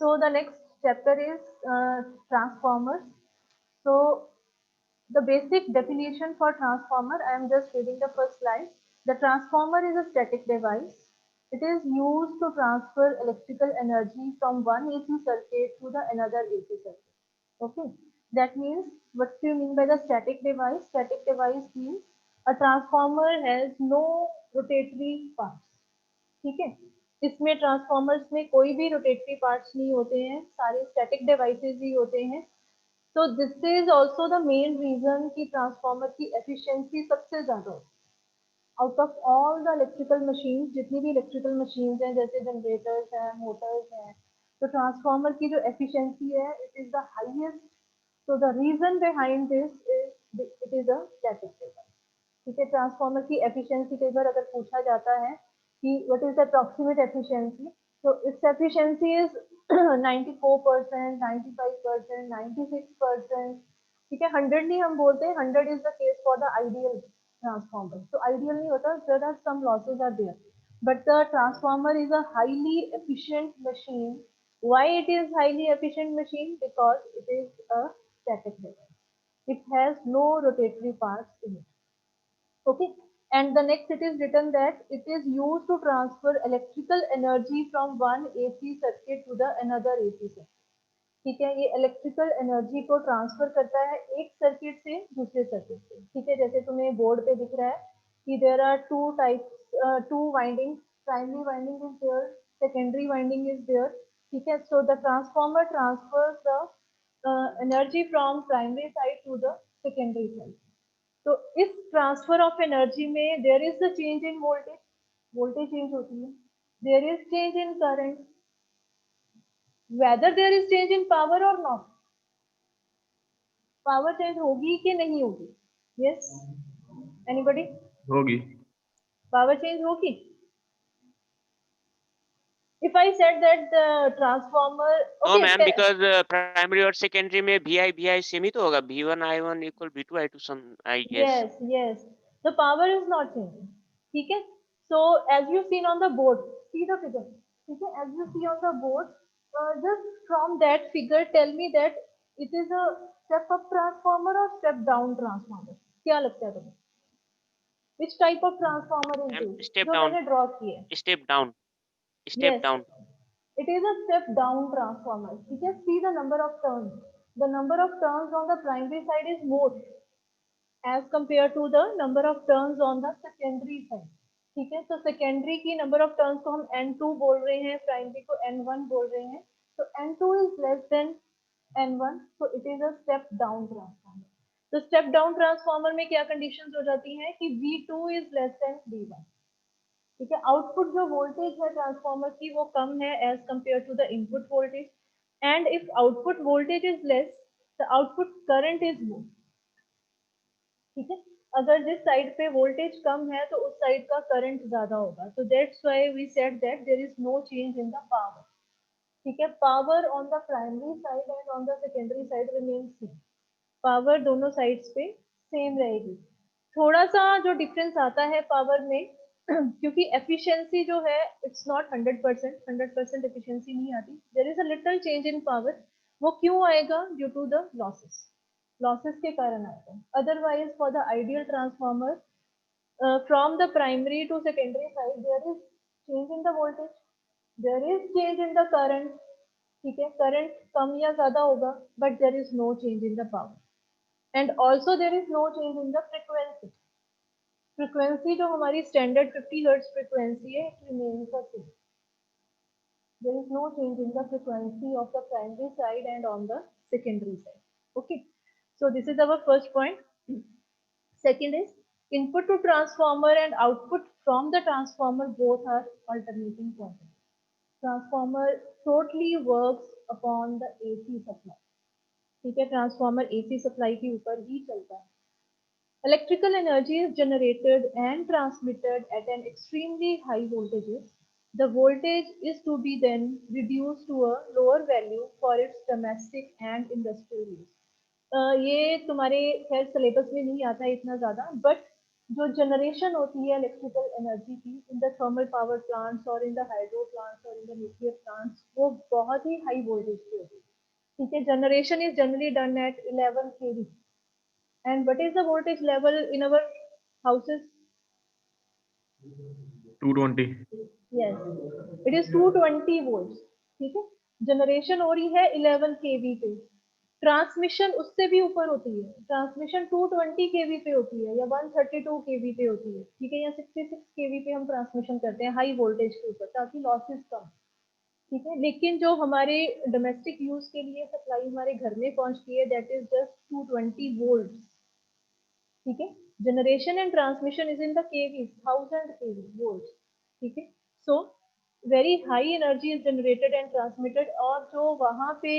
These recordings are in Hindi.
So the next chapter is transformers. So the basic definition for transformer, I am just reading the first slide. The transformer is a static device. It is used to transfer electrical energy from one AC circuit to the another AC circuit. Okay, that means, what do you mean by the static device? Static device means a transformer has no rotatory parts. ठीक है, इसमें ट्रांसफॉर्मर्स में कोई भी रोटेटरी पार्ट्स नहीं होते हैं, सारे स्टैटिक डिवाइसेस ही होते हैं. तो this is also the main reason कि ट्रांसफॉर्मर की एफिशिएंसी सबसे ज्यादा होती है out of all the electrical machine. जितनी भी इलेक्ट्रिकल मशीन हैं जैसे जनरेटर्स हैं, मोटर्स हैं, तो ट्रांसफॉर्मर की जो एफिशिएंसी है इट इज द हाईएस्ट. तो the reason behind this is it is a static device. ठीक है, ट्रांसफॉर्मर की एफिशिएंसी कई बार अगर पूछा जाता है कि what is the approximate efficiency, तो इट्स एफिशिएंसी इज 94%, 95%, 96%. ठीक है, 100 नहीं हम बोलते, 100 is the case for the ideal transformer. तो आइडियल नहीं होता, there are some losses are there, but the transformer is a highly efficient machine. Why it is highly efficient machine? Because it is a static device. It has no rotatory parts in it. Okay, and the next it is written that it is used to transfer electrical energy from one AC circuit to the another AC circuit. ठीक है, ये इलेक्ट्रिकल एनर्जी को ट्रांसफर करता है एक सर्किट से दूसरे सर्किट से. ठीक है, जैसे तुम्हें बोर्ड पे दिख रहा है कि there are two types, two winding, primary winding is there, secondary winding is there. ठीक है, so the transformer transfers the energy from primary side to the secondary side. तो इस ट्रांसफर ऑफ एनर्जी में there is the change in voltage, voltage change होती है, there is change in current, whether there is change in power और नॉट. पावर चेंज होगी कि नहीं होगी? Yes, anybody? होगी. पावर चेंज होगी. If I said that the transformer, no ma'am, because primary और सेकेंडरी में VI सेम ही तो होगा, V1 I1 equal V2 I2 sum I guess. yes yes, the power is not changing. ठीक है, so as you seen on the board, see the figure. ठीक है, as you see on the board, just from that figure tell me that it is a step up transformer or step down transformer. क्या लगता है तुम्हें? which type of transformer is this step जो डाउन, मैंने ड्रॉ किया है? Step down, step yes, down. it is a step down transformer. ठीक है, see the number of turns, the number of turns on the primary side is more as compared to the number of turns on the secondary side. ठीक है, तो सेकेंडरी की नंबर ऑफ टर्न्स को हम N2 बोल रहे हैं, प्राइमरी को N1 बोल रहे हैं. तो N2 is less than N1, so it is a step down transformer. तो स्टेप डाउन ट्रांसफॉर्मर में क्या कंडीशंस हो जाती हैं कि V2 is less than V1. ठीक है, आउटपुट जो वोल्टेज है ट्रांसफॉर्मर की वो कम है as compare to the input voltage, and if output voltage is less the output current is more. ठीक है, अगर जिस साइड पे वोल्टेज कम है तो उस साइड का करंट ज्यादा होगा. तो that's why we said that there is no change in the power. ठीक है, power on the primary side and on the secondary side remain same. Power दोनों साइड्स पे सेम रहेगी. थोड़ा सा जो डिफरेंस आता है पावर में क्योंकि एफिशिएंसी जो है इट्स नॉट 100%, 100% एफिशिएंसी नहीं आती. There is a little change in power. वो क्यों आएगा? Due to the losses, losses के कारण आएगा. Otherwise for the ideal transformer from the primary to secondary side there is change in the voltage, there is change in the current. ठीक है, करंट कम या ज्यादा होगा but there is no change in the power. And also there is no change in the frequency. Frequency जो हमारी स्टैंडर्ड 50 हर्ट्ज फ्रिक्वेंसी है it remains the same. There is no change in the frequency of the primary side and on the secondary side. Okay, so this is our first point. Second is input to transformer and output from the transformer both are alternating quantities. Transformer totally works upon the AC supply. ठीक है, ट्रांसफॉर्मर AC सप्लाई के ऊपर ही चलता है. Electrical energy is generated and transmitted at an extremely high voltages. The voltage is to be then reduced to a lower value for its domestic and industrial use. ये तुम्हारे खैर सिलेबस में नहीं आता है इतना ज्यादा, बट जो जनरेशन होती है इलेक्ट्रिकल एनर्जी की in the thermal power plants और इन द हाइड्रो प्लांट्स और इन द न्यूक्लियर प्लांट्स, वो बहुत ही हाई वोल्टेज की होती है। ठीक है, generation is generally done at 11 kV, and what is the voltage level in our houses? 220। Yes, it is 220 volts. ठीक है, जनरेशन हो रही है 11 kV पे, ट्रांसमिशन उससे भी ऊपर होती है, ट्रांसमिशन 220 kV पे होती है या 132 kV पे होती है। ठीक है, या 66 kV पे हम ट्रांसमिशन करते हैं हाई वोल्टेज के ऊपर, ताकि लॉसेस कम। ठीक है, लेकिन जो हमारे डोमेस्टिक यूज के लिए सप्लाई हमारे घर में पहुंचती है, दैट इज जस्ट 220 वोल्ट। ठीक है, generation and transmission is in the kV, 1000 kV volt. ठीक है, so very high energy is generated and transmitted, और जो वहां पे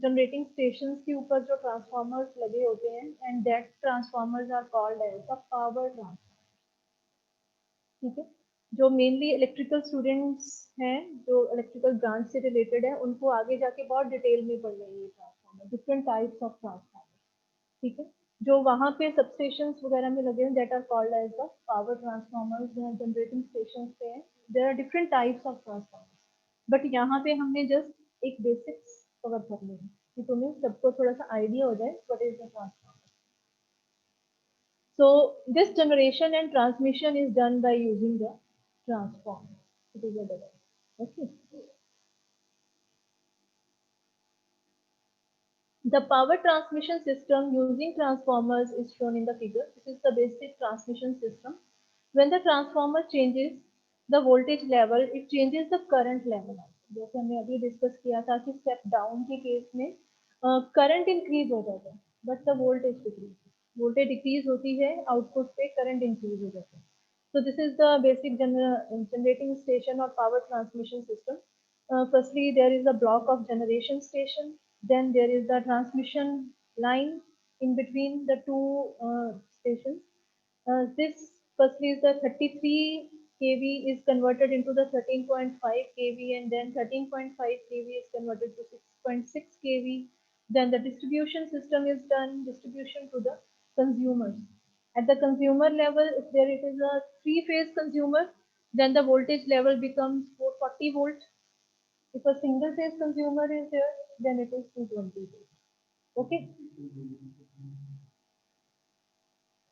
जनरेटिंग स्टेशन के ऊपर जो ट्रांसफार्मर्स लगे होते हैं, and that transformers are called as the power transformer. ठीक है, जो मेनली इलेक्ट्रिकल स्टूडेंट्स हैं, जो इलेक्ट्रिकल ब्रांच से रिलेटेड है, उनको आगे जाके बहुत डिटेल में पढ़ना है ये transformer, different types of transformer. ठीक है, जो वहां पे सबस्टेशंस वगैरह में लगे हैं, that are called as the power transformers, generating stations पे हैं, there are different types of transformers. But यहाँ पे हमने जस्ट एक बेसिक्स कवर करने हैं कि तुम्हें सबको थोड़ा सा आइडिया हो जाए what is the transformer. So this generation and transmission is done by using the transformer. It is a device. Okay. The power transmission system using transformers is shown in the figure. This is the basic transmission system. When the transformer changes the voltage level, it changes the current level. जैसे हमने अभी डिस्कस किया था कि स्टेप डाउन के केस में करंट इंक्रीज हो जाता है, but the voltage decrease, voltage decrease होती है, आउटपुट पे करंट इंक्रीज हो जाता है। So this is the basic generating station or power transmission system. Firstly, there is a block of generation station. Then there is the transmission line in between the two stations. This firstly is the 33 kV is converted into the 13.5 kV, and then 13.5 kV is converted to 6.6 kV. Then the distribution system is done, distribution to the consumers. At the consumer level, if there it is a three-phase consumer, then the voltage level becomes 440 volt. If a single-phase consumer is there, then it is 220 volt. Okay.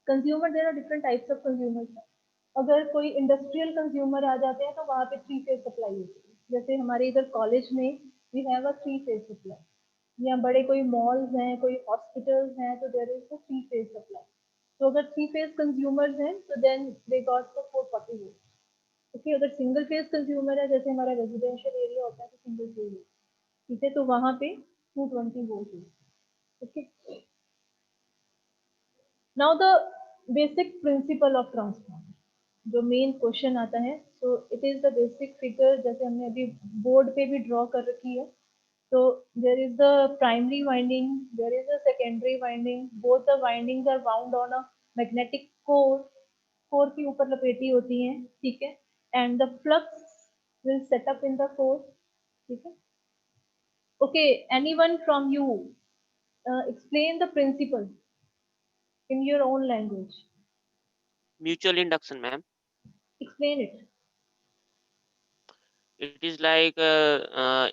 Consumer, there are different types of consumers. अगर कोई इंडस्ट्रियल कंज्यूमर आ जाते हैं तो वहाँ पे थ्री फेज सप्लाई होती है। जैसे हमारे इधर कॉलेज में we have a three phase supply, या बड़े कोई मॉल्स हैं, कोई हॉस्पिटल्स हैं, तो there is a three phase supply. तो अगर थ्री फेज कंज्यूमर्स हैं तो then they got the 440 volt. Okay, अगर सिंगल फेज कंज्यूमर है, जैसे हमारा रेजिडेंशियल एरिया होता है तो सिंगल फेज, ठीक है, तो वहाँ पे 220 वोल्ट है। Okay, now the basic principle of transformer, जो मेन क्वेश्चन आता है, so it is the basic figure, जैसे हमने अभी बोर्ड पे भी ड्रॉ कर रखी है। तो there is the primary winding, there is a secondary winding, both the windings are bound on a magnetic core, core के ऊपर लपेटी होती हैं। ठीक है, and the flux will set up in the core. ठीक है, okay, anyone from you explain the principle in your own language. Mutual induction, ma'am. Explain it. It is like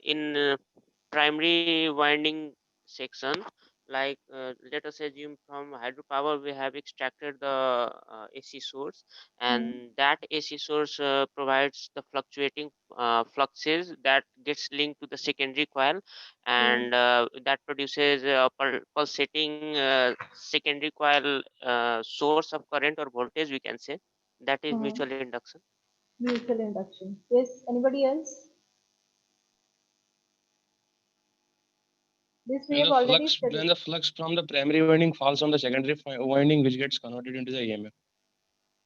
in primary winding section, like let us assume from hydropower we have extracted the AC source, and that AC source provides the fluctuating fluxes that gets linked to the secondary coil, and that produces a pulsating secondary coil source of current or voltage, we can say. That is mutual induction. Mutual induction. Yes, anybody else? This we have already studied. When the flux from the primary winding falls on the secondary winding, which gets converted into the EMF.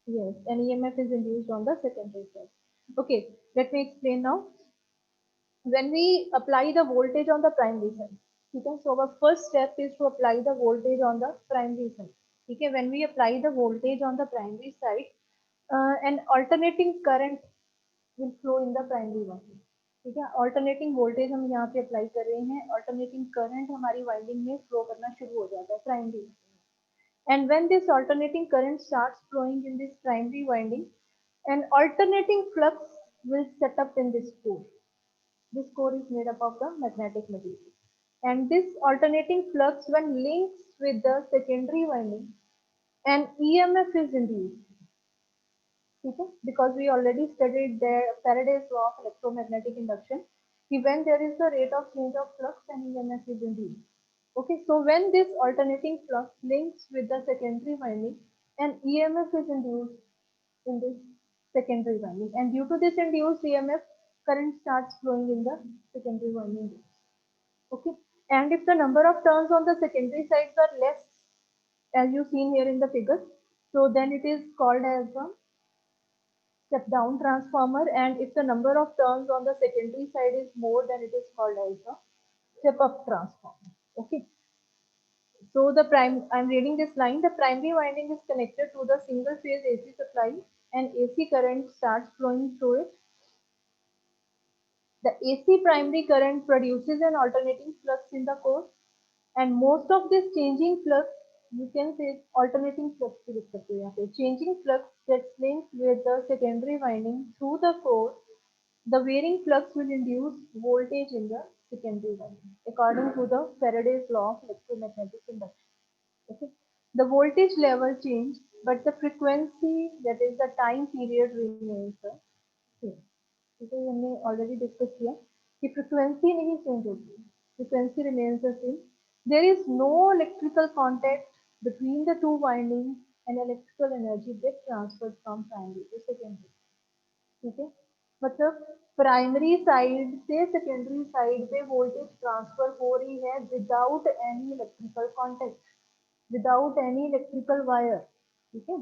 Yes, an EMF is induced on the secondary side. Okay, let me explain now. When we apply the voltage on the primary side, okay, so our first step is to apply the voltage on the primary side. Okay, when we apply the voltage on the primary side, an alternating current will flow in the primary winding. ठीक है, ऑल्टरनेटिंग वोल्टेज हम यहाँ पे अप्लाई कर रहे हैं, ऑल्टरनेटिंग करंट हमारी वाइंडिंग में फ्लो करना शुरू हो जाता है primary. And when this alternating current starts flowing in this primary winding, an alternating flux will set up in this core. This core is made up of the magnetic material. And this alternating flux, when links with the secondary winding, an EMF is induced. Okay? Because we already studied the Faraday's law of electromagnetic induction. When there is a rate of change of flux, an EMF is induced. Okay, so when this alternating flux links with the secondary winding, an EMF is induced in this secondary winding, and due to this induced EMF, current starts flowing in the secondary winding. Okay, and if the number of turns on the secondary sides are less, as you seen here in the figure, so then it is called as a step down transformer, and if the number of turns on the secondary side is more, then it is called as a step up transformer. Okay. So I'm reading this line. The primary winding is connected to the single phase AC supply, and AC current starts flowing through it. The AC primary current produces an alternating flux in the core, and most of this changing flux, you can say alternating flux भी लिख सकते हो यहाँ पे. Changing flux gets linked with the secondary winding through the core. The varying flux will induce voltage in the secondary winding, according to the Faraday's law of electromagnetic induction. Okay. The voltage level change, but the frequency, that is the time period, remains the same. ठीक है, ये हमने already discuss किया कि frequency नहीं change होती, frequency remains the same. There is no electrical contact between the two windings, and electrical energy gets transferred from primary to secondary. ठीक है, मतलब प्राइमरी साइड से सेकेंडरी साइड पे वोल्टेज ट्रांसफर हो रही है without any electrical contact, without any electrical wire. ठीक है,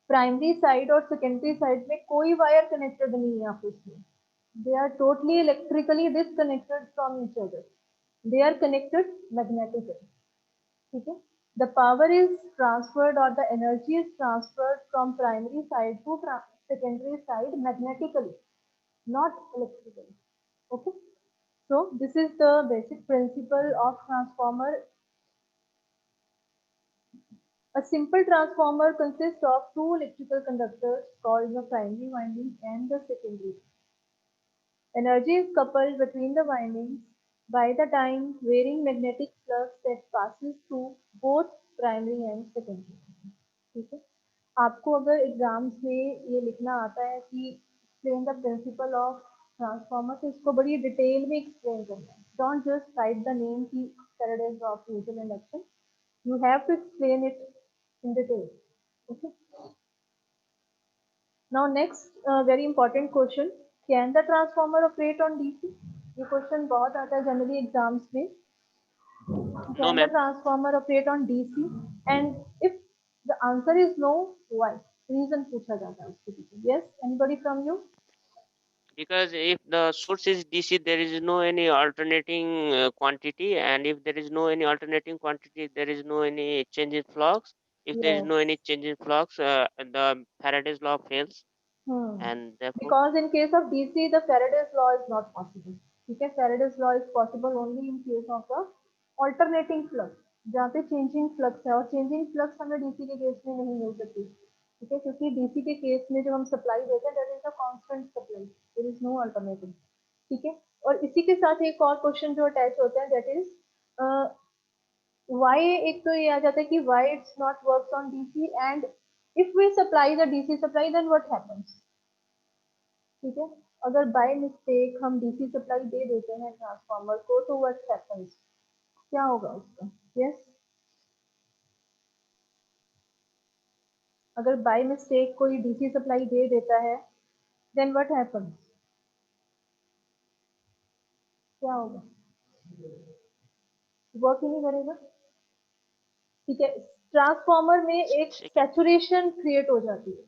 प्राइमरी साइड और सेकेंडरी साइड में कोई वायर कनेक्टेड नहीं है आपस में. They are totally electrically disconnected from each other. They are connected magnetically. ठीक है, the power is transferred or the energy is transferred from primary side to secondary side magnetically, not electrically. Okay, so this is the basic principle of transformer. A simple transformer consists of two electrical conductors called the primary winding and the secondary. Energy is coupled between the windings by the time varying magnetic flux that passes through both primary and secondary. ठीक है, आपको अगर एग्जाम्स में ये लिखना आता है कि explain the principle of transformer, तो इसको बड़ी डिटेल में एक्सप्लेन करना है. Don't just right the name की Faraday's law of mutual induction. You have to explain it in detail. Okay. Now next very important question, can the transformer operate on DC? ये क्वेश्चन बहुत आता है जनरली एग्जाम्स में. Can the transformer operate on DC? And if the answer is no, why? Reason पूछा जाता है उसके पीछे. Yes, anybody from you? Because if the source is DC, there is no any alternating quantity, and if there is no any alternating quantity, there is no any change in flux. If there is no any change in flux, the Faraday's law fails, and therefore Because in case of DC, the Faraday's law is not possible. ठीक है, Faraday's law is possible only in case of the alternating flux, जहाँ पे changing flux है, और changing flux हमें DC के केस में नहीं मिल सकती. ठीक है, क्योंकि DC के केस में जब हम सप्लाई देते हैं, there is a constant supply, there is no alternating. ठीक है, और इसी के साथ एक और क्वेश्चन जो अटैच होता है, that is why. एक तो ये आ जाता है कि why it's not works on DC, and if we supply the DC supply, then what happens? ठीक है, अगर बाय मिस्टेक हम डीसी सप्लाई दे देते हैं ट्रांसफार्मर को, तो व्हाट हैपेंस, क्या होगा उसका? यस, अगर बाय मिस्टेक कोई डीसी सप्लाई दे देता है, देन व्हाट हैपेंस, क्या होगा? वर्क ही नहीं करेगा. ठीक है, ट्रांसफार्मर में एक सैचुरेशन क्रिएट हो जाती है.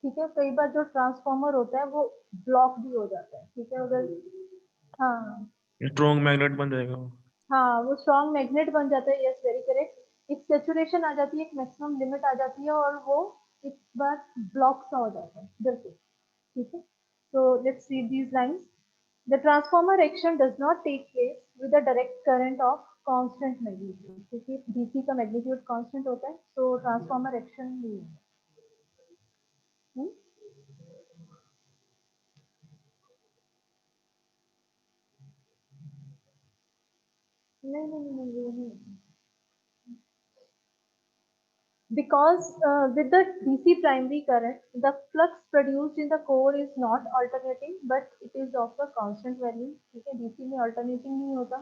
ठीक है, कई बार जो ट्रांसफार्मर होता है वो ब्लॉक भी हो जाता है. ठीक है, अगर हाँ स्ट्रॉन्ग मैग्नेट बन जाएगा. हाँ, वो स्ट्रॉन्ग मैग्नेट बन जाता है. Yes, very correct. एक सैचुरेशन आ जाती है, एक मैक्सिमम लिमिट आ जाती है, और वो एक बार ब्लॉक सा हो जाता है इधर से. ठीक है, so let's read these lines. The transformer action does not take place with the direct current of constant magnitude, क्योंकि डीसी का मैग्नीट्यूड कांस्टेंट होता है, तो ट्रांसफॉर्मर एक्शन नहीं है। हम्म? नहीं, वो नहीं। Because with the DC primary current, the flux produced in the core is not alternating, but it is of the constant value. ठीक है, DC में alternating नहीं होता.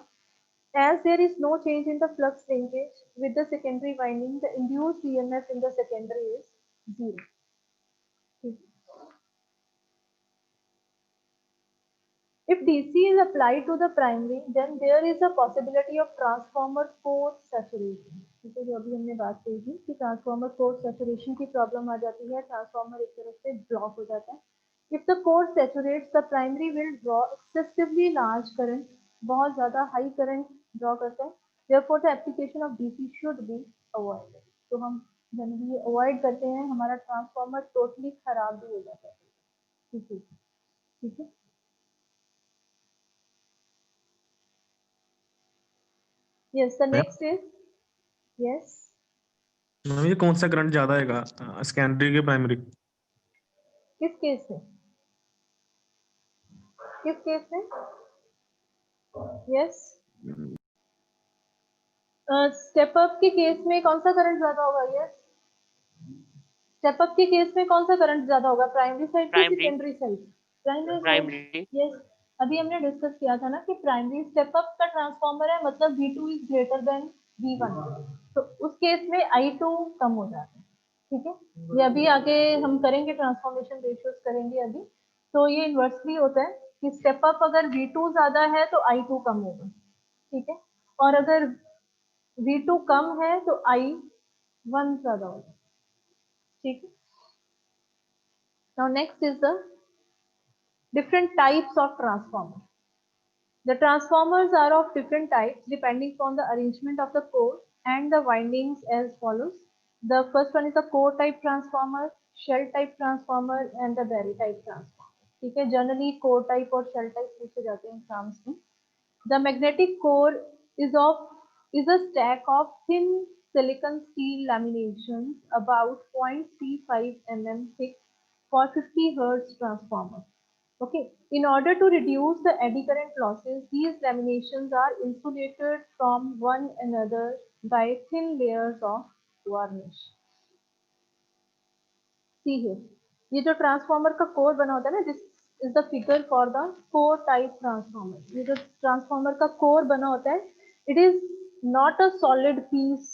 As there is no change in the flux linkage with the secondary winding, the induced EMF in the secondary is zero. ठीक है. If DC is applied to the primary, then there is a possibility of transformer core saturation. ठीक है, जो अभी हमने बात की थी कि ट्रांसफॉर्मर कोर सैचुरेशन की प्रॉब्लम आ जाती है, ट्रांसफॉर्मर एक तरफ से ब्लॉक हो जाता है. If the core saturates, the primary will draw excessively large current, बहुत ज़्यादा हाई करंट ड्रॉ करता है. Therefore, the application of DC should be avoided. तो हम जनरली अवॉइड करते हैं, हमारा ट्रांसफॉर्मर टोटली खराब भी हो जाता है. ठीक है. Yes, the next is yes. Ma'am ये कौन सा करंट ज्यादा है सेकेंडरी के प्राइमरी? किस केस में? किस केस में? यस, स्टेप अप के केस में कौन सा करंट ज्यादा होगा? यस, स्टेप अप के केस में कौन सा करंट ज्यादा होगा, प्राइमरी साइड की सेकेंडरी साइड? प्राइमरी. यस, अभी हमने डिस्कस किया था ना कि प्राइमरी स्टेप अप का ट्रांसफॉर्मर है, मतलब V2 is greater than V1, तो उस केस में I2 कम हो जाता है. ठीक है, ये अभी आगे हम करेंगे, ट्रांसफॉर्मेशन रेशियोज करेंगे अभी. तो ये इन्वर्सली होता है कि स्टेप अप अगर V2 ज्यादा है तो I2 कम होगा. ठीक है, और अगर V2 कम है तो I1 ज्यादा होगा. ठीक है. Now next is the different types of transformers. The transformers are of different types depending on the arrangement of the core and the windings as follows. The first one is the core type transformer, shell type transformer and the berry type transformer. ठीक है, generally core type और shell type पूछे जाते हैं exams में. The magnetic core is a stack of thin silicon steel laminations about 0.35 mm thick for 50 Hz transformer. Okay, in order to reduce the eddy current losses, these laminations are insulated from one another by thin layers of varnish. See here, ये जो ट्रांसफॉर्मर का कोर बना होता है ना, this is the figure for the core type transformer. ये जो ट्रांसफॉर्मर का कोर बना होता है, it is not a solid piece.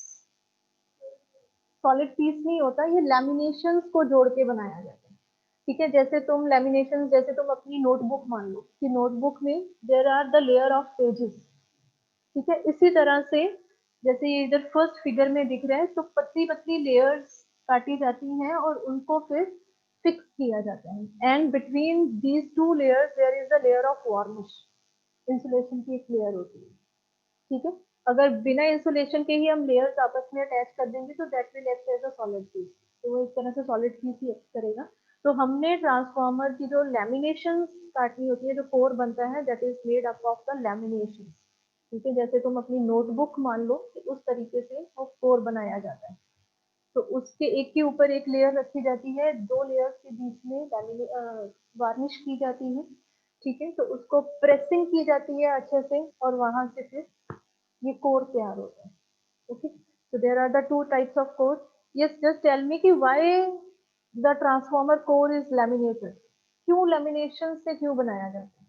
Solid piece नहीं होता, ये लैमिनेशंस को जोड़ के बनाया जाता है. ठीक है, जैसे तुम लैमिनेशन, जैसे तुम अपनी नोटबुक मान लो कि नोटबुक में there are the layer of pages. ठीक है, इसी तरह से जैसे ये इधर फर्स्ट फिगर में दिख रहा है, तो पतली पतली लेयर्स काटी जाती हैं और उनको फिर फिक्स किया जाता है. And between these two layers there is the layer of varnish. Insulation की एक लेयर होती है. ठीक है, अगर बिना इंसुलेशन के ही हम लेयर्स आपस में अटैच कर देंगे तो that will act as a solid piece. तो वो इस तरह से सॉलिड पीस ही एक्ट करेगा. तो हमने ट्रांसफॉर्मर की जो लैमिनेशन काटनी होती है, जो कोर बनता है, that is made up of the lamination. ठीक है, जैसे तुम अपनी नोटबुक मान लो कि उस तरीके से वो कोर बनाया जाता है. तो उसके एक के ऊपर एक लेयर रखी जाती है, दो लेयर्स के बीच में वार्निश की जाती है. ठीक है, तो उसको प्रेसिंग की जाती है अच्छे से और वहां से फिर ये कोर तैयार होता है. Okay, so there are the two types of core. Yes, just tell me कि why the transformer core is laminated. क्यों lamination से क्यों बनाया जाता है?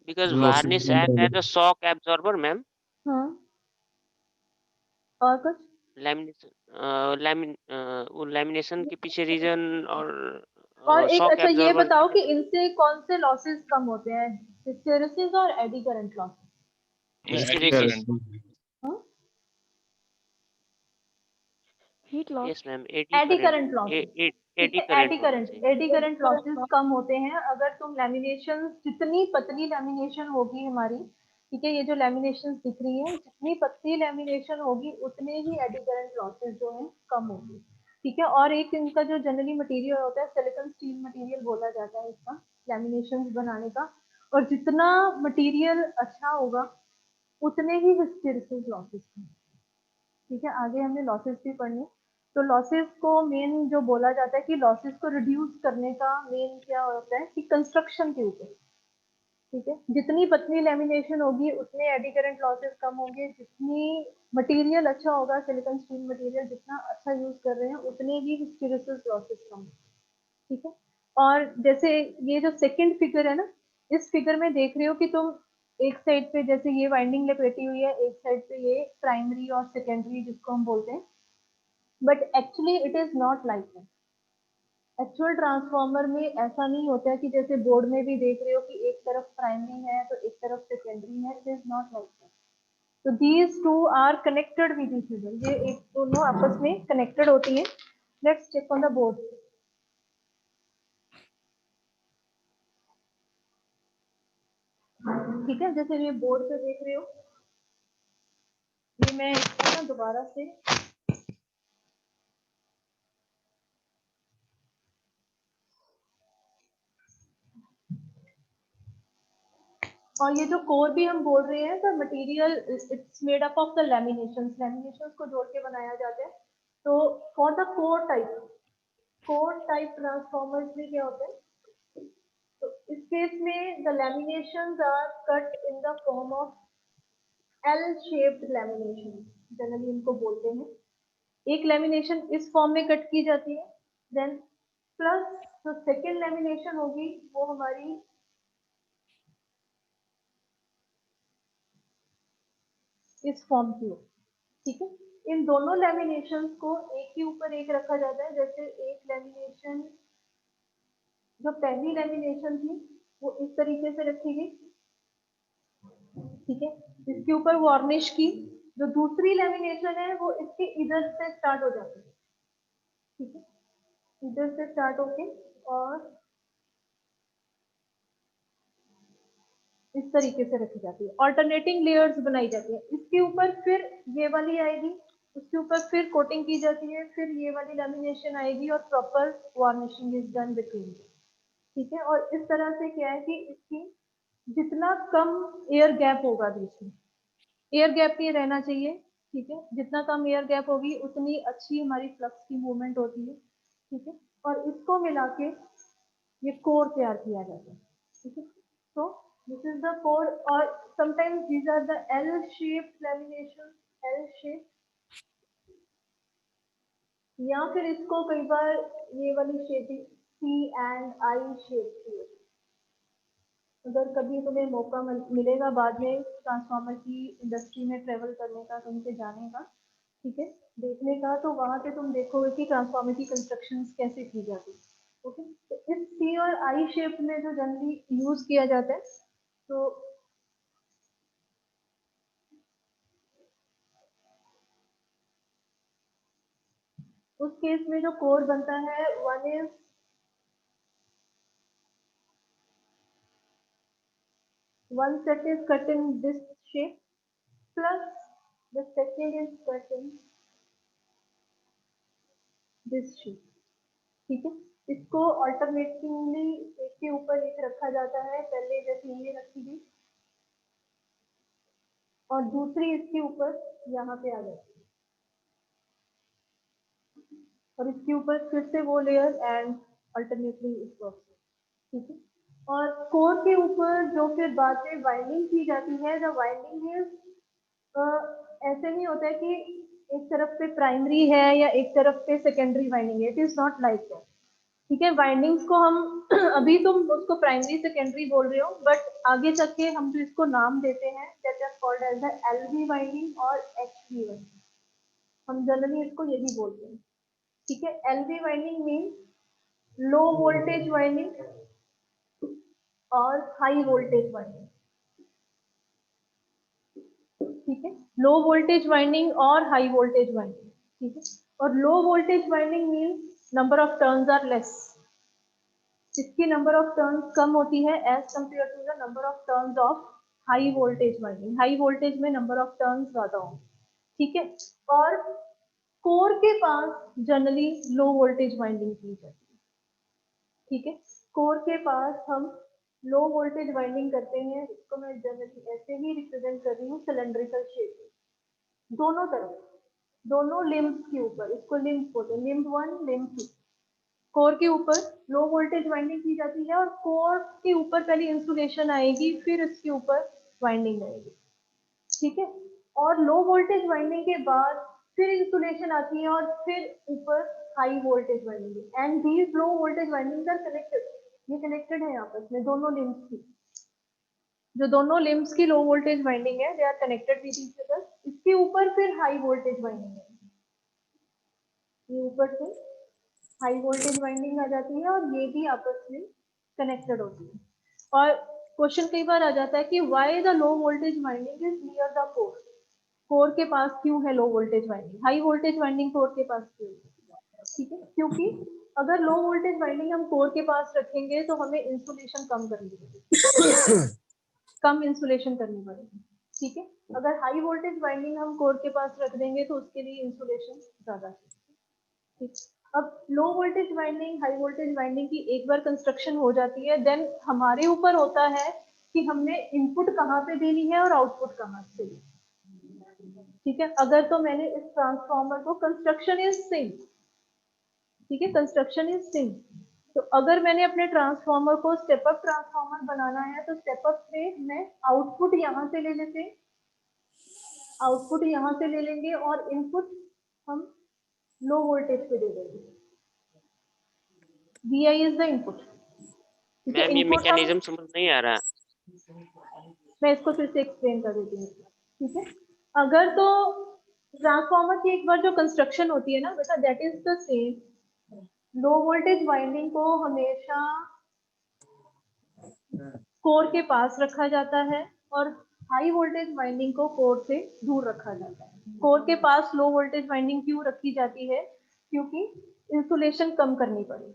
Because Lossy varnish control act है. as a shock absorber, ma'am. हाँ, और कुछ? वो लैमिनेशन के पीछे रीजन और और एक शॉक अच्छा ये एब्जॉर्बर. बताओ कि इनसे कौन से लॉसेस कम होते हैं, हिस्टेरेसिस और एडी करंट लॉसेस? Hysteresis. हाँ, Heat loss. Yes, ma'am. Eddy current losses. Eddy eddy current current, eddy current losses कम होते हैं अगर तुम लैमिनेशन, जितनी पतली लैमिनेशन होगी हमारी. ठीक है, ये जो लैमिनेशन दिख रही है, जितनी पतली लैमिनेशन होगी उतने ही एडी करंट लॉसेस जो है कम होगी. ठीक है, और एक इनका जो जनरली मटेरियल होता है, सिलिकॉन स्टील मटेरियल बोला जाता है इसका लैमिनेशन बनाने का. और जितना मटेरियल अच्छा होगा उतने ही हिस्टेरेसिस लॉसेस हैं। ठीक है, आगे हमने लॉसेस भी पढ़ने। तो लॉसेस को मेन जो बोला जाता है कि लॉसेस को रिड्यूस करने का मेन क्या होता है कि कंस्ट्रक्शन के ऊपर। ठीक है, जितनी पतली लेमिनेशन होगी उतने एडी करंट लॉसेस कम होंगे, जितनी मटेरियल अच्छा होगा, सिलिकॉन स्टील मटेरियल जितना अच्छा यूज कर रहे हैं उतने ही हिस्टेरेसिस लॉसेस कम होंगे। ठीक है, और जैसे ये जो सेकंड फिगर है ना, इस फिगर में देख रहे हो कि तुम एक साइड पे जैसे ये वाइंडिंग लपेटी हुई है, एक साइड पे ये प्राइमरी और सेकेंडरी जिसको हम बोलते हैं, but actually it is not like that. Actual transformer में ऐसा नहीं होता है कि जैसे बोर्ड में भी देख रहे हो कि एक तरफ प्राइमरी है तो एक तरफ सेकेंडरी है, it is not like that. तो these two are connected with each other, ये एक दोनों आपस में कनेक्टेड होती हैं। Let's check on the board. ठीक है, जैसे ये बोर्ड पे देख रहे हो, ये मैं इसको ना दोबारा से और ये जो कोर भी हम बोल रहे हैं तो material it's made up of the laminations, laminations को जोड़ के बनाया जाता है। तो for the core type transformers में क्या होता है, तो इस केस में the laminations are cut in the form of L shaped lamination, generally इनको बोलते हैं। एक लैमिनेशन इस फॉर्म में कट की जाती है, देन प्लस जो सेकेंड लैमिनेशन होगी वो हमारी इस फॉर्म की होगी। ठीक है, इन दोनों लैमिनेशन को एक के ऊपर एक रखा जाता है। जैसे एक लैमिनेशन, जो पहली लैमिनेशन थी वो इस तरीके से रखी गई। ठीक है, इसके ऊपर वार्निश की। जो दूसरी लैमिनेशन है वो इसके इधर से स्टार्ट हो जाती है। ठीक है, इधर से स्टार्ट होके और इस तरीके से रखी जाती है, ऑल्टरनेटिंग लेयर्स बनाई जाती है। इसके ऊपर फिर ये वाली आएगी, उसके ऊपर फिर कोटिंग की जाती है, फिर ये वाली लैमिनेशन आएगी और proper varnishing is done between. ठीक है, और इस तरह से क्या है कि इसकी जितना कम एयर गैप होगा बीच में, एयर गैप नहीं रहना चाहिए। ठीक है, जितना कम एयर गैप होगी उतनी अच्छी हमारी फ्लक्स की मूवमेंट होती है। ठीक है, और इसको मिला के ये कोर तैयार किया जाता है। ठीक है, तो दिस इज द कोर, और sometimes these are the L shape lamination, L shape, या फिर इसको कई बार ये वाली shape C and I shape की होती है। अगर कभी तुम्हें मौका मिलेगा बाद में ट्रांसफार्मर की इंडस्ट्री में ट्रेवल करने का, कहीं पे जाने का, ठीक है, देखने का, तो वहां पे तुम देखोगे कि ट्रांसफार्मर की कंस्ट्रक्शन कैसे की जाती है। ओके, तो इस सी और आई शेप में जो जनरली यूज किया जाता है, तो उस केस में जो कोर बनता है one set is cut in this shape plus the second is cut in this shape। ठीक है, इसको अल्टरनेटिवली एक के ऊपर एक रखा जाता है, पहले जैसे ये रखी गई और दूसरी इसके ऊपर यहाँ पे आ जाती है, और इसके ऊपर फिर से वो लेयर एंड अल्टरनेटली इस प्रोसेस। ठीक है, और कोर के ऊपर जो फिर बाद में वाइंडिंग की जाती है, द वाइंडिंग इज ऐसे नहीं होता है कि एक तरफ पे प्राइमरी है या एक तरफ पे सेकेंडरी वाइंडिंग है, it is not like that. ठीक है, वाइंडिंग्स को हम अभी तुम उसको प्राइमरी सेकेंडरी बोल रहे हो, बट आगे चल के हम जो इसको नाम देते हैं that is called as the LV winding और एचवी वाइंडिंग, हम जनरली इसको यही बोलते हैं। ठीक है, LV winding mean low voltage winding और हाई वोल्टेज वाइंडिंग। ठीक है, लो वोल्टेज वाइंडिंग और हाई वोल्टेज वाइंडिंग। ठीक है, और low voltage winding means number of turns are less, इसकी नंबर ऑफ टर्न्स कम होती है as compare to the number of turns of high voltage winding. High voltage में नंबर ऑफ टर्न्स ज्यादा होंगे। ठीक है, और कोर के पास जनरली लो वोल्टेज वाइंडिंग की जाती है। ठीक है, कोर के पास हम लो वोल्टेज वाइंडिंग करते हैं, इसको मैं जनरली ऐसे ही रिप्रेजेंट कर रही हूँ सिलेंड्रिकल शेप में, दोनों तरफ, दोनों लिम्ब के ऊपर, इसको लिम्ब बोलते हैं, लिम्ब 1 लिम्ब 2। कोर के ऊपर लो वोल्टेज वाइंडिंग की जाती है और कोर के ऊपर पहले इंसुलेशन आएगी, फिर इसके ऊपर वाइंडिंग आएगी, ठीक है। और लो वोल्टेज वाइंडिंग के बाद फिर इंसुलेशन आती है और फिर ऊपर high voltage winding, and these low voltage windings are connected, ये कनेक्टेड है आपस में दोनों लिम्ब्स की, जो दोनों लिम्ब्स की लो वोल्टेज वाइंडिंग है, they are connected with each other. इसके ऊपर फिर हाई वोल्टेज वाइंडिंग है, ये ऊपर से हाई वोल्टेज वाइंडिंग आ जाती है और ये भी आपस में कनेक्टेड होती है। और क्वेश्चन कई बार आ जाता है कि why the low voltage winding is near the core, core के पास क्यों है low voltage winding, high voltage winding core के पास क्यों है, ठीक है। क्योंकि अगर लो वोल्टेज वाइंडिंग हम कोर के पास रखेंगे तो हमें इंसुलेशन कम करनी पड़ेगी, कम इंसुलेशन करनी पड़ेगी, ठीक है। अगर हाई वोल्टेज वाइंडिंग हम कोर के पास रख देंगे तो उसके लिए इंसुलेशन ज्यादा चाहिए, ठीक। अब लो voltage winding high voltage winding की एक बार कंस्ट्रक्शन हो जाती है, देन हमारे ऊपर होता है कि हमने इनपुट कहाँ पे देनी है और आउटपुट कहाँ से देनी है, ठीक है। अगर तो मैंने इस ट्रांसफॉर्मर को, कंस्ट्रक्शन इज सेम, ठीक है, कंस्ट्रक्शन इज सेम। तो अगर मैंने अपने ट्रांसफॉर्मर को स्टेप अप ट्रांसफॉर्मर बनाना है तो स्टेप अप में मैं आउटपुट यहाँ से ले लेते हैं, आउटपुट यहाँ से ले लेंगे और इनपुट हम लो वोल्टेज पे दे देंगे, Vi इज द इनपुट, ठीक है। मैम ये इनपुट हम, मैकेनिज्म समझ नहीं आ रहा। मैं इसको फिर से एक्सप्लेन कर देती हूँ, ठीक है। अगर तो ट्रांसफॉर्मर की एक बार जो कंस्ट्रक्शन होती है ना बेटा, that is the same, low voltage winding को हमेशा कोर के पास रखा जाता है और हाई वोल्टेज वाइंडिंग को कोर से दूर रखा जाता है। कोर के पास लो वोल्टेज वाइंडिंग क्यों रखी जाती है, क्योंकि इंसुलेशन कम करनी पड़े,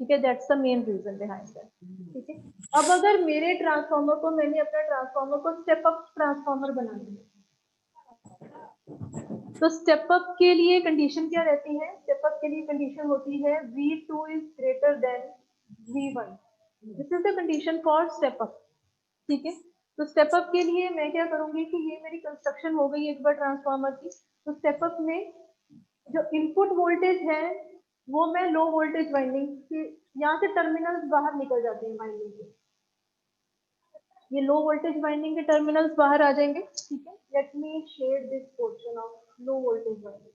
ठीक है, that's the main reason behind that, ठीक है। अब अगर मेरे ट्रांसफॉर्मर को, मैंने अपना ट्रांसफॉर्मर को स्टेप अप ट्रांसफॉर्मर बनाना है, तो स्टेप अप के लिए कंडीशन क्या रहती है, स्टेप अप के लिए कंडीशन होती है V2 is greater than V1, this is the condition for step up, ठीक है। तो स्टेप अप के लिए मैं क्या करूंगी कि ये मेरी कंस्ट्रक्शन हो गई एक बार ट्रांसफॉर्मर की, तो स्टेप अप में जो इनपुट वोल्टेज है वो मैं लो वोल्टेज वाइंडिंग के, यहाँ से टर्मिनल्स बाहर निकल जाते हैं वाइंडिंग के, ये लो वोल्टेज वाइंडिंग के टर्मिनल्स बाहर आ जाएंगे, ठीक है। Let me shade this portion of low voltage winding,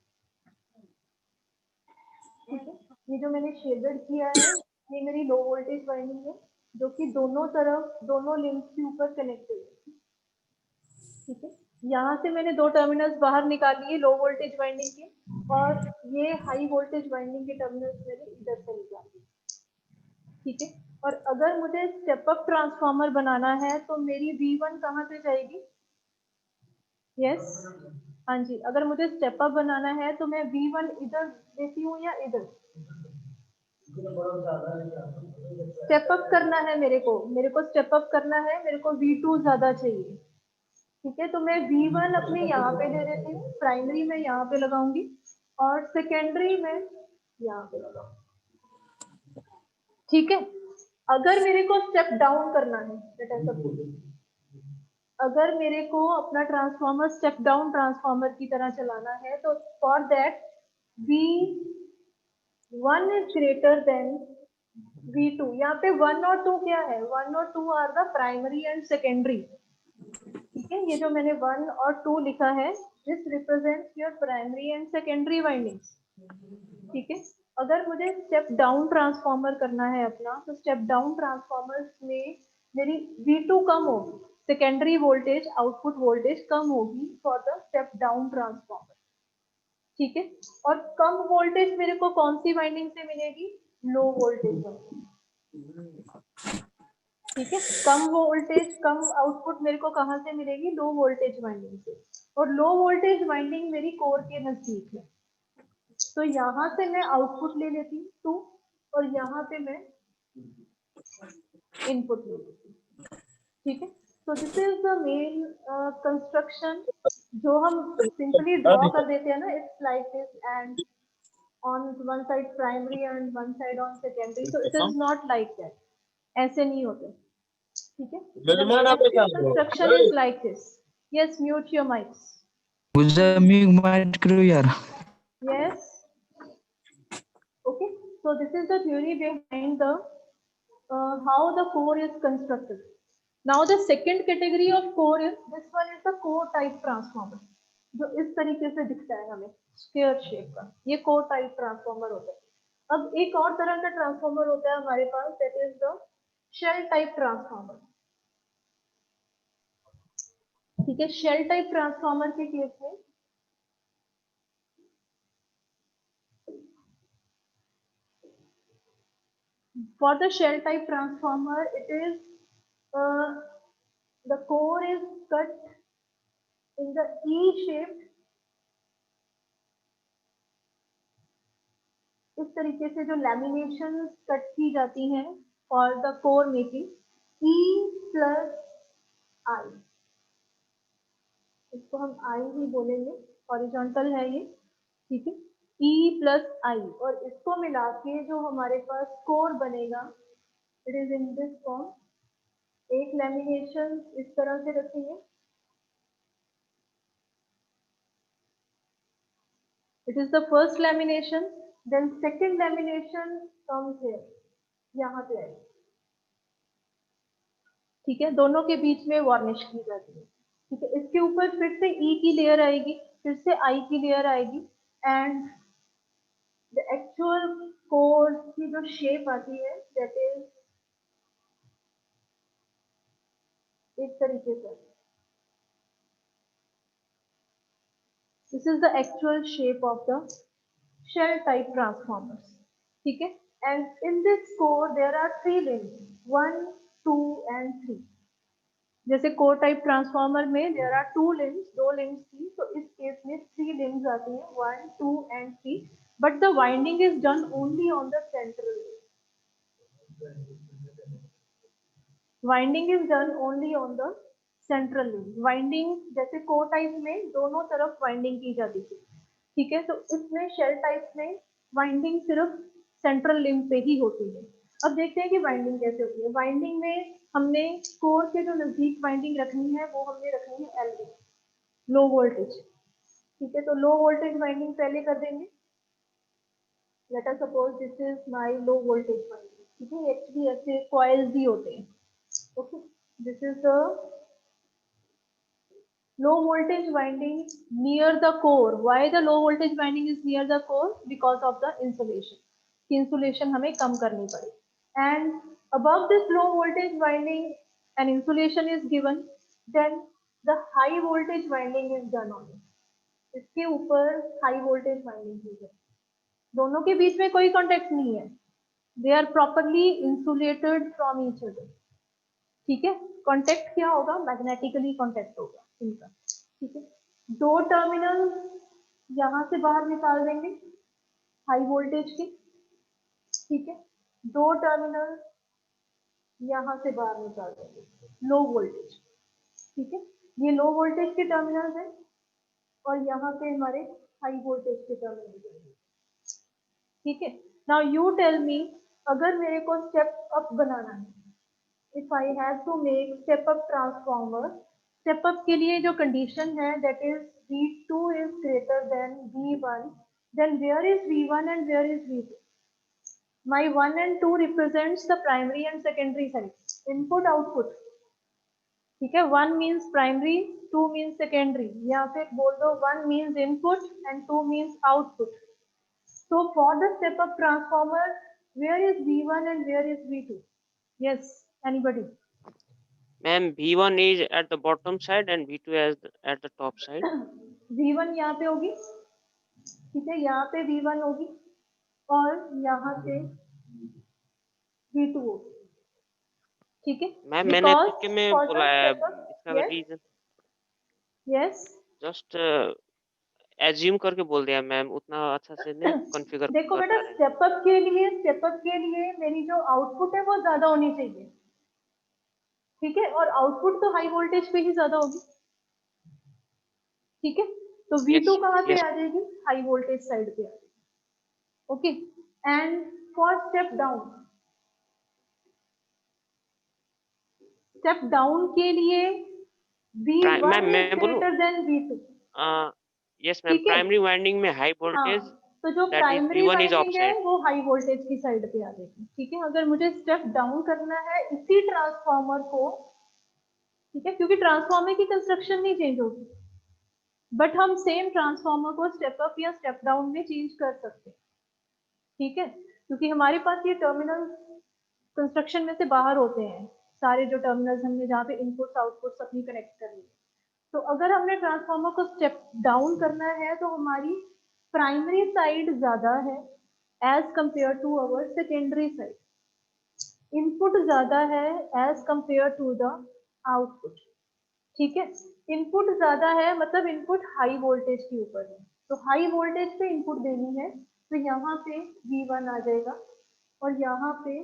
ठीक है। ये जो मैंने शेडेड किया है ये मेरी लो वोल्टेज वाइंडिंग है, जो कि दोनों तरफ, दोनों लिंक्स के ऊपर कनेक्टेड है, ठीक है। यहाँ से मैंने दो टर्मिनल्स बाहर निकाल लिए लो वोल्टेज वाइंडिंग के, और ये हाई वोल्टेज वाइंडिंग के टर्मिनल्स मैंने इधर से निकाल लिए, ठीक है। और अगर मुझे स्टेप अप ट्रांसफॉर्मर बनाना है तो मेरी V1 कहाँ से जाएगी, यस, हाँ जी, अगर मुझे स्टेप अप बनाना है तो मैं V1 इधर देती हूँ या इधर, स्टेप अप करना है मेरे को स्टेप अप करना है, मेरे को V2 ज्यादा चाहिए, ठीक है। तो मैं V1 अपने यहाँ पे दे देती हूँ, प्राइमरी में यहाँ पे लगाऊंगी और सेकेंडरी में यहाँ पे लगाऊंगी, ठीक है। अगर मेरे को स्टेप डाउन करना है, बेटा सब, अगर मेरे को अपना ट्रांसफॉर्मर स्टेप डाउन ट्रांसफॉर्मर की तरह चलाना है तो for that V1 is greater than V2, यहाँ पे 1 और 2 क्या है, 1 और 2 are the primary and secondary, ठीक है। ये जो मैंने 1 और 2 लिखा है, this represents your primary and secondary windings, ठीक है। अगर मुझे स्टेप डाउन ट्रांसफॉर्मर करना है अपना, तो स्टेप डाउन ट्रांसफॉर्मर में मेरी V2 कम होगी, सेकेंडरी वोल्टेज, आउटपुट वोल्टेज कम होगी for the step down transformer, ठीक है। और कम वोल्टेज मेरे को कौन सी वाइंडिंग से मिलेगी, लो वोल्टेज वाइंडिंग, ठीक है। कम वोल्टेज कम आउटपुट मेरे को कहाँ से मिलेगी, लो वोल्टेज वाइंडिंग से, और लो वोल्टेज वाइंडिंग मेरी कोर के नजदीक है, तो यहाँ से मैं आउटपुट ले लेती हूँ 2 और यहाँ पे मैं इनपुट ले लेती हूँ, ठीक है। तो this is the main construction जो हम सिंपली ड्रॉ कर देते हैं ना, it's like this, and on one side primary and one side on secondary, so it is not like that, ऐसे नहीं होते, ठीक है, the actual construction is like this. Yes, mute your mics. मुझे म्यूट माइट करो यार. Yes. Okay, so this is the theory behind the how the core is constructed. Now the second category of core is, this one is the core type transformer, जो इस तरीके से दिखता है हमें स्क्वायर शेप का, ये कोर टाइप ट्रांसफॉर्मर होता है. अब एक और तरह का ट्रांसफॉर्मर होता है हमारे पास, that is the shell type transformer. ठीक है, शेल टाइप ट्रांसफॉर्मर के केस में for the shell type transformer it is the core is cut in the E shape. इस तरीके से जो लैमिनेशन कट की जाती हैं और the core making E plus I, इसको हम I ही बोलेंगे, हॉरिजॉन्टल है ये. ठीक है, E प्लस I, और इसको मिला के जो हमारे पास कोर बनेगा, it is in this form. एक लैमिनेशन इस तरह से रखेंगे, it is the first lamination, then second lamination comes here, यहाँ पे आएगी. ठीक है, दोनों के बीच में वार्निश की जाती है. ठीक है, इसके ऊपर फिर से E की लेयर आएगी, फिर से I की लेयर आएगी, एंड द एक्चुअल कोर की जो शेप आती है दैट इज इस तरीके से. This is the actual shape of the shell type transformers. ठीक है, and in this core there are 3 limbs, 1, 2 and 3. जैसे कोर टाइप ट्रांसफॉर्मर में देयर आर 2 लिम्स, 2 लिम्स थी, तो इस केस में 3 लिम्स आती हैं, 1, 2 and 3, but the winding is done only on the central limb. Winding is done only on the central limb. Winding जैसे कोर टाइप में दोनों तरफ वाइंडिंग की जाती थी. ठीक है, तो इसमें शेल टाइप में वाइंडिंग सिर्फ सेंट्रल लिम्ब पे ही होती है. अब देखते हैं कि वाइंडिंग कैसे होती है. वाइंडिंग में हमने कोर के जो नजदीक वाइंडिंग रखनी है वो हमने रखनी है LV, लो वोल्टेज. ठीक है, तो लो वोल्टेज वाइंडिंग पहले कर देंगे. Let us suppose this is my low voltage winding. ठीक है, एक्चुअली ऐसे कॉइल्स भी होते हैं. Okay, this is the low voltage winding near the core. Why the low voltage winding is near the core? Because of the insulation. Insulation हमें कम करनी पड़े. And above this low voltage winding, an insulation is given. Then the high voltage winding is done on it. इसके ऊपर high voltage winding की है. दोनों के बीच में कोई contact नहीं है. They are properly insulated from each other. ठीक है, कांटेक्ट क्या होगा? मैग्नेटिकली कांटेक्ट होगा इनका. ठीक है, 2 टर्मिनल यहाँ से बाहर निकाल देंगे हाई वोल्टेज के. ठीक है, 2 टर्मिनल यहाँ से बाहर निकाल देंगे लो वोल्टेज. ठीक है, ये लो वोल्टेज के टर्मिनल है और यहाँ पे हमारे हाई वोल्टेज के टर्मिनल है. ठीक है, नाउ यू टेल मी, अगर मेरे को स्टेप अप बनाना है, if I have to make step up transformer, step up के लिए जो condition है that is V2 is greater than V1, then where is V1 and where is V2? My 1 and 2 represents the primary and secondary side, input output. ठीक है, 1 means primary, 2 means secondary. या फिर बोल दो 1 means input and 2 means output. So for the step up transformer, where is V1 and where is V2? Yes, anybody? Ma'am, V1 is at the bottom side and V2 is at the top side. V1 यहाँ पे होगी. ठीक है, यहाँ पे V1 होगी और यहाँ पे V2 होगी. ठीक है, मैम मैंने because तुक्के में for the बोला है step up, इसका yes, reason yes. Just assume करके बोल दिया मैम, उतना अच्छा से नहीं कॉन्फ़िगर देखो कर बेटा, पा रहे हैं. स्टेप अप के लिए मेरी जो आउटपुट है वो ज्यादा होनी चाहिए. ठीक है, और आउटपुट तो हाई वोल्टेज पे ही ज्यादा होगी. ठीक है, तो V2 कहाँ पे yes. आ जाएगी? हाई वोल्टेज साइड पे आ जाएगी. Okay, and for step down, step down के लिए V1 मैम is मैं बोलूं? greater than V2. Yes ma'am, ठीक है, प्राइमरी वाइंडिंग में हाई हाँ, वोल्टेज तो जो that is primary V1 is winding है ऑफसेट। वो हाई वोल्टेज की साइड पे आ जाएगी। ठीक है, अगर मुझे स्टेप डाउन करना है इसी ट्रांसफार्मर को, ठीक है, क्योंकि ट्रांसफार्मर की कंस्ट्रक्शन नहीं चेंज होगी, बट हम सेम ट्रांसफार्मर को स्टेप अप या स्टेप डाउन में चेंज कर सकते हैं। ठीक है, क्योंकि हमारे पास ये टर्मिनल कंस्ट्रक्शन में से बाहर होते हैं, सारे जो टर्मिनल्स हमने जहाँ पे इनपुट्स आउटपुट्स अपनी कनेक्ट करनी है। तो अगर हमने ट्रांसफार्मर को स्टेप डाउन करना है तो हमारी प्राइमरी साइड ज्यादा है as compare to our secondary side, input ज्यादा है as compare to the output. ठीक है, इनपुट ज्यादा है मतलब इनपुट हाई वोल्टेज के ऊपर है, तो हाई वोल्टेज पे इनपुट देनी है, तो यहाँ पे V1 आ जाएगा और यहाँ पे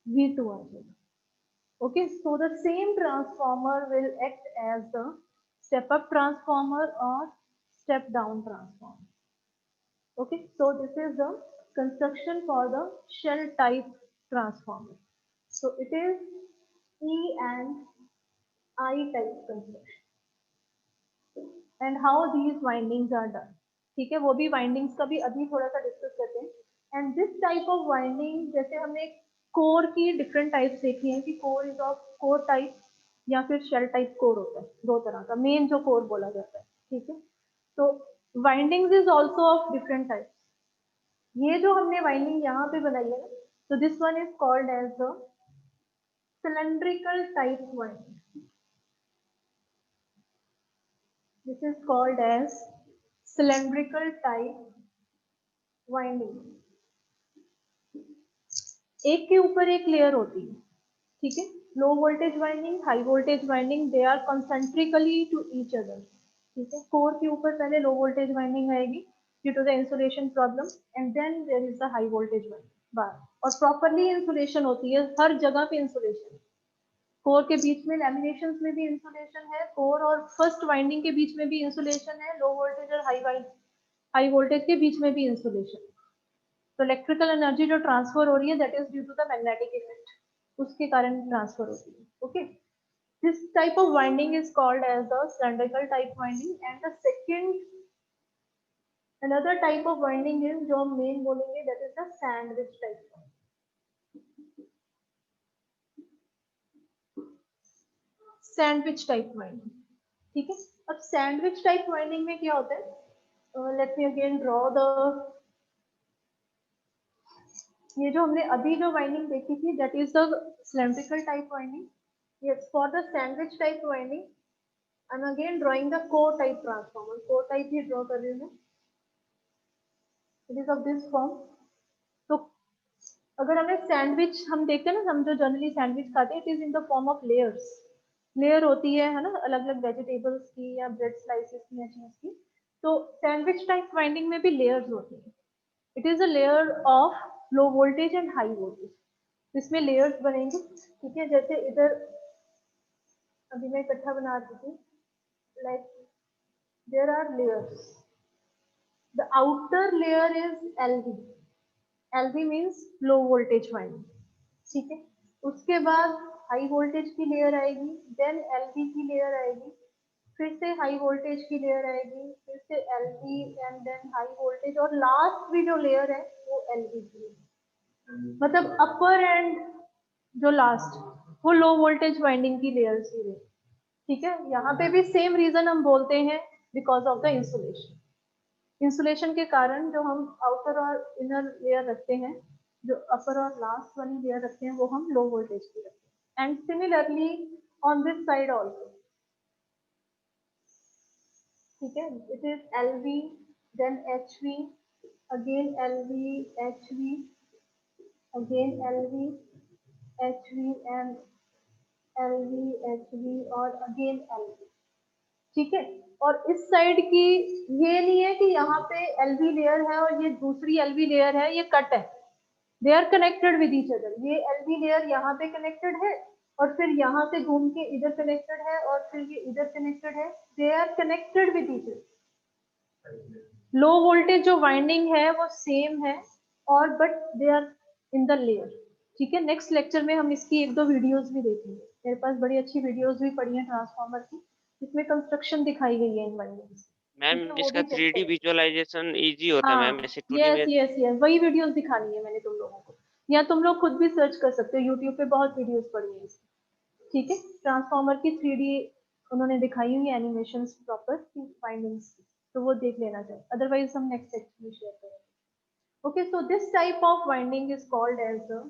V2 आ जाएगा। Okay, so the same transformer will act as the step up transformer or step down transformer. Okay, so this is the construction for the shell type transformer. So it is E and I type construction. And how these windings are done. ठीक है, वो भी windings का भी अभी थोड़ा सा डिस्कस करते हैं। And this type of winding, जैसे हमने कोर की डिफरेंट टाइप्स देखी हैं कि core is of core type या फिर शेल टाइप कोर होता है, दो तरह का मेन जो कोर बोला जाता है। ठीक है, तो windings is also of different types. ये जो हमने वाइंडिंग यहाँ पे बनाई है ना, तो this one is called as the cylindrical type winding. This is called as cylindrical type winding. एक के ऊपर एक लेयर होती है। ठीक है, low voltage winding, high voltage winding, they are concentrically to each other. ठीक है, कोर के ऊपर पहले लो वोल्टेज वाइंडिंग आएगी due to the insulation problem, and then there is the high voltage winding bar, और प्रॉपरली इंसुलेशन होती है, हर जगह पे इंसुलेशन। कोर के बीच में लैमिनेशंस में भी इंसुलेशन है, कोर और फर्स्ट वाइंडिंग के बीच में भी इंसुलेशन है, लो वोल्टेज और हाई वोल्टेज के बीच में भी इंसुलेशन। तो इलेक्ट्रिकल एनर्जी जो ट्रांसफर हो रही है that is due to the magnetic effect, उसके कारण ट्रांसफर होती है। Okay, this type of winding is called as the cylindrical type winding. And the second another type of winding is जो हम मेन बोलेंगे that is the sandwich type. Sandwich type winding. ठीक है, अब सैंडविच टाइप वाइंडिंग में क्या होता है, let me again draw the, ये जो हमने अभी जो वाइंडिंग देखी थी that is the cylindrical type winding. Yes, for the sandwich type winding I am again drawing the core type transformer, core type he draw कर रही हूँ, it is of this form. तो अगर हमें सैंडविच हम देखते हैं ना, हम जो जनरली सैंडविच खाते हैं, it is in the form of layers. Layer होती है ना, अलग अलग वेजिटेबल्स की या ब्रेड स्लाइसेस की या चीज की। तो सैंडविच टाइप वाइंडिंग में भी लेयर्स होती है। It is a layer of low voltage and high voltage, इसमें लेयर्स बनेंगे। ठीक है, जैसे इधर अभी मैं इकट्ठा बना रही थी, like there are layers, the outer layer is LV, LV means low voltage winding. ठीक है, उसके बाद हाई वोल्टेज की लेयर आएगी, देन LV की लेयर आएगी, फिर से हाई वोल्टेज की लेयर आएगी, फिर से LV and then high voltage, और लास्ट भी जो लेयर है वो LV की है। मतलब अपर एंड जो लास्ट वो लो वोल्टेज वाइंडिंग की लेयर्स ही है। ठीक है, यहाँ पे भी सेम रीजन हम बोलते हैं because of the insulation. Insulation के कारण जो हम आउटर और इनर लेयर रखते हैं, जो अपर और लास्ट वाली लेयर रखते हैं, वो हम लो वोल्टेज की रखते हैं। And similarly on this side also. ठीक है, it is LV then HV, again LV HV, again LV HV and LV HV और अगेन LV। ठीक है, और इस साइड की ये नहीं है कि यहाँ पे LV लेयर है और ये दूसरी LV लेयर है, ये कट है, they are connected with each other. ये LV लेयर यहाँ पे कनेक्टेड है और फिर यहाँ से घूम के इधर कनेक्टेड है और फिर ये इधर कनेक्टेड है, they are connected with each other. Low voltage जो वाइंडिंग है वो सेम है और but they are in the layer. ठीक है, नेक्स्ट लेक्चर में हम इसकी एक दो वीडियोस भी देखेंगे। मेरे पास बड़ी अच्छी वीडियोस भी पड़ी हैं ट्रांसफार्मर की, इसमें कंस्ट्रक्शन दिखाई गई है इन वाइंडिंग्स। मैम ठीक है, वो इसका भी check 3D करें। विजुअलाइजेशन इजी होता है हाँ, मैम, ऐसे 2D यस में यस यस, वही वीडियोस दिखानी है मैंने तुम लोगों को, या तुम लोग खुद भी सर्च कर सकते हो, यूट्यूब पे बहुत वीडियोस पड़ी हैं इसकी। ठीक है, ट्रांसफार्मर की 3D उन्होंने दिखाई हुई एनिमेशंस प्रॉपर फाइंडिंग्स, तो वो देख लेना चाहिए, अदरवाइज हम नेक्स्ट सेक्शन में शेयर करेंगे। Okay, so this type of winding is called as the,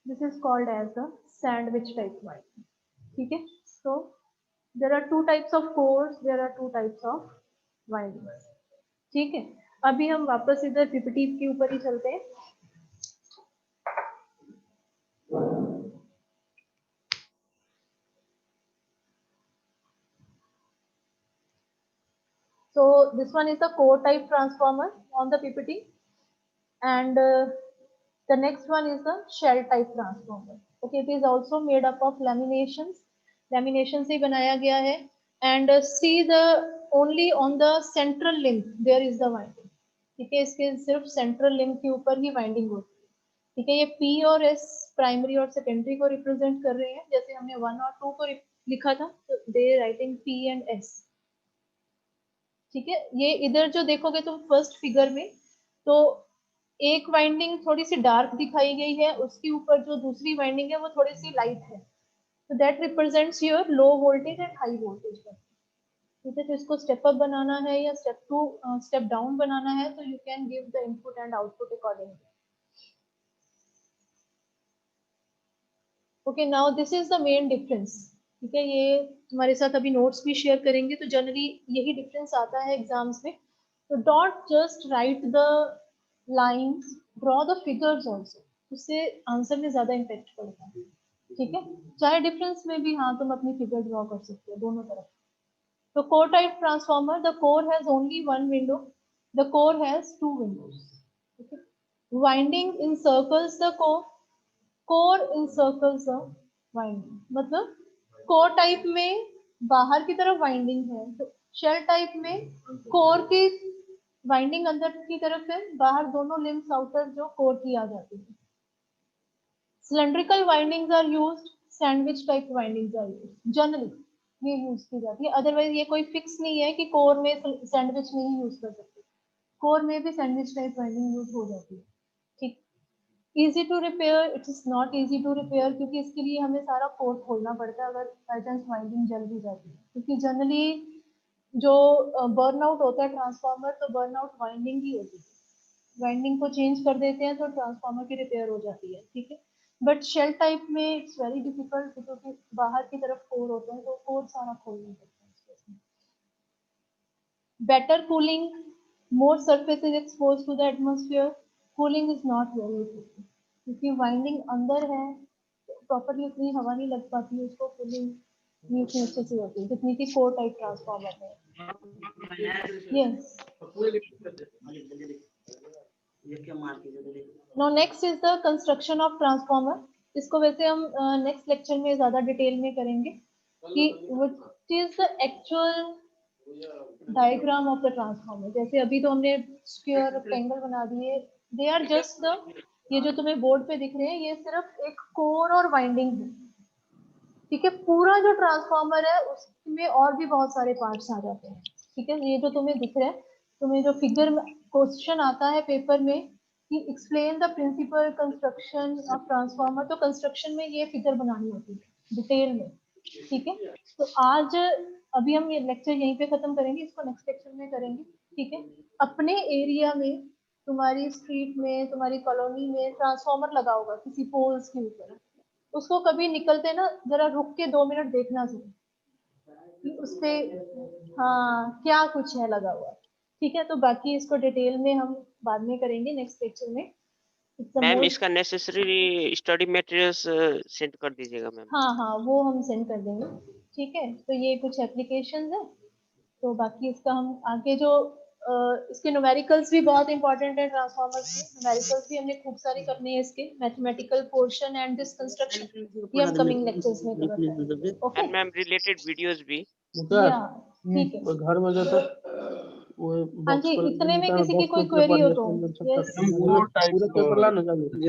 this is called as the sandwich type winding. ठीक है, so there are two types of cores, there are two types of windings. ठीक है, अभी हम वापस इधर पीपीटी के ऊपर ही चलते हैं। So this one is the core type transformer on the PPT, and the next one is the shell type transformer. Okay, it is also made up of laminations. Lamination से बनाया गया है, and see the only on the central link there is the winding. ठीक है, इसके सिर्फ central link के ऊपर ही winding होती है। ठीक है, ये P और S प्राइमरी और सेकेंडरी को रिप्रेजेंट कर रहे हैं, जैसे हमने 1 और 2 को लिखा था, तो दे राइटिंग P एंड S। ठीक है, ये इधर जो देखोगे तुम फर्स्ट फिगर में, तो एक वाइंडिंग थोड़ी सी डार्क दिखाई गई है, उसके ऊपर जो दूसरी वाइंडिंग है वो थोड़ी सी लाइट है, तो that represents your low voltage and high voltage. ठीक है, तो इसको स्टेप अप बनाना है या स्टेप डाउन बनाना है, तो you can give the input and output accordingly. Okay, now this is the main difference. ठीक है, ये तुम्हारे साथ अभी नोट्स भी शेयर करेंगे, तो जनरली यही डिफरेंस आता है एग्जाम्स में। तो don't just right the lines, draw the figures also, उससे आंसर में ज्यादा इम्पैक्ट पड़ता है। ठीक है, चाहे डिफरेंस में भी हाँ तुम अपनी फिगर ड्रॉ कर सकते हो दोनों तरफ। तो core type transformer, the core has only one window, the core has two windows. Winding encircles the core, core encircles the winding. मतलब कोर टाइप में बाहर की तरफ वाइंडिंग है, तो शेल टाइप में कोर की वाइंडिंग अंदर की तरफ है, बाहर दोनों लिम्स आउटर जो कोर की आ जाती है। Cylindrical windings are used, sandwich type windings are used, generally ये यूज की जाती है। अदरवाइज ये कोई फिक्स नहीं है कि कोर में सैंडविच नहीं यूज कर सकते, कोर में भी सैंडविच टाइप वाइंडिंग यूज हो जाती है। ठीक, easy to repair, it is not easy to repair, क्योंकि इसके लिए हमें सारा कोर खोलना पड़ता है अगर बाई चांस वाइंडिंग जल भी जाती है, क्योंकि जनरली जो बर्नआउट होता है ट्रांसफार्मर, तो बर्नआउट वाइंडिंग ही होती है, वाइंडिंग को चेंज कर देते हैं तो ट्रांसफार्मर की रिपेयर हो जाती है। ठीक है, बट शेल टाइप में इट्स वेरी डिफिकल्ट, क्योंकि बाहर की तरफ कोर होते हैं, तो कोर सारा खोलना पड़ता है। Better cooling, more surface is exposed to the atmosphere, cooling is not very effective, क्योंकि वाइंडिंग अंदर है, प्रॉपरली उतनी हवा नहीं लग पाती है, उसको कूलिंग नहीं उतनी अच्छे से होती है जितनी कि कोर टाइप ट्रांसफार्मर है। Yes, now next is the construction of transformer. इसको वैसे हम नेक्स्ट लेक्चर में ज्यादा डिटेल में करेंगे कि what is the actual diagram of the transformer. जैसे अभी तो हमने स्क्वायर रेक्टेंगल बना दिए, दे आर जस्ट द, ये जो तुम्हें बोर्ड पे दिख रहे हैं ये सिर्फ एक कोर और वाइंडिंग है। ठीक है, पूरा जो ट्रांसफार्मर है उसमें और भी बहुत सारे पार्ट्स आ जाते हैं। ठीक है, ये जो तुम्हें दिख रहा है, तुम्हें जो फिगर क्वेश्चन आता है पेपर में कि explain the principle construction of transformer, तो कंस्ट्रक्शन में ये फिगर बनानी होती है डिटेल में। ठीक है, तो आज अभी हम ये लेक्चर यहीं पे खत्म करेंगे, इसको नेक्स्ट लेक्चर में करेंगे। ठीक है, अपने एरिया में, तुम्हारी स्ट्रीट में, तुम्हारी कॉलोनी में ट्रांसफार्मर लगा होगा किसी पोल्स के ऊपर, उसको कभी निकलते ना जरा रुक के 2 मिनट देखना चाहिए कि उस पे हाँ क्या कुछ है लगा हुआ। ठीक है, तो बाकी इसको डिटेल में हम बाद में करेंगे नेक्स्ट लेक्चर में। मैम इसका नेसेसरी स्टडी मटेरियल्स सेंड कर दीजिएगा मैम। हाँ हाँ, वो हम सेंड कर देंगे। ठीक है, तो ये कुछ एप्लीकेशंस है, तो बाकी इसका हम आगे जो इसके न्यूमेरिकल्स भी बहुत इंपॉर्टेंट है ट्रांसफार्मर्स के, न्यूमेरिकल्स भी हमने खूब सारे करने हैं इसके, mathematical portion and this construction, ये हम कमिंग लेक्चर्स में कवर करेंगे। Okay and ma'am related videos भी। या ठीक है, घर में जाता वो हाँ जी, इतने में किसी की कोई क्वेरी हो तो पूरा पेपर लाना चाहिए।